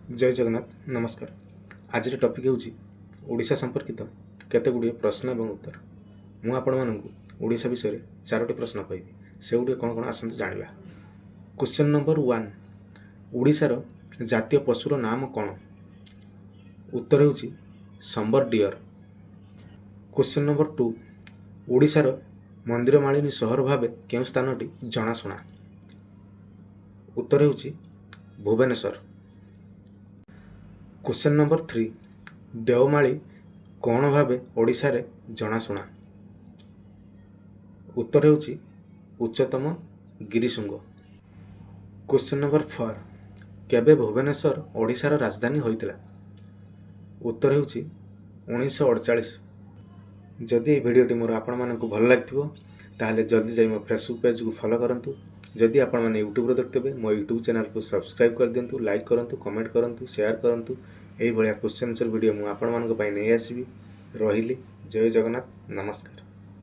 जय जगन्नाथ नमस्कार। आज टॉपिक होउची ओडिशा संपर्कित केतेगुड़िए प्रश्न एवं उत्तर। मु आपण मानकु ओडिशा विषय रे चारोटी प्रश्न कहबी से गुड़िए कौन कौन आसतु जानिबा। क्वेश्चन नंबर 1, ओडिशार जातीय पशुर नाम कौन? उत्तर होउची संबर डियर। क्वेश्चन नंबर 2, ओडिशार मंदिर मालिनी सहर भाबे केउ स्थानटी जनाशुना? उत्तर होउची भुवनेश्वर। क्वेश्चन नंबर 3, देवमाली कौन भावे ओडिशा रे जनाशुना? उत्तर होउची उच्चतम गिरिशृंग। क्वेश्चन नंबर 4, केबे भुवनेश्वर ओडिशार राजधानी होइतिला? उत्तर होउची 1948। जदि ये भिडियोटी मोर आपण मानकु भल लागथिबो ताहले जल्दी जाई मो फेसबुक पेज को फॉलो करंतु। जदि आपण माने यूट्यूब रे देखतेबे मो यूट्यूब चैनल को सब्सक्राइब कर दियंतु, लाइक करंतु, कमेंट करंतु, शेयर करंतु। एई भलिया क्वेश्चन आंसर वीडियो मु आपण मानक पई नै आसीबी। रहिली जय जगन्नाथ नमस्कार।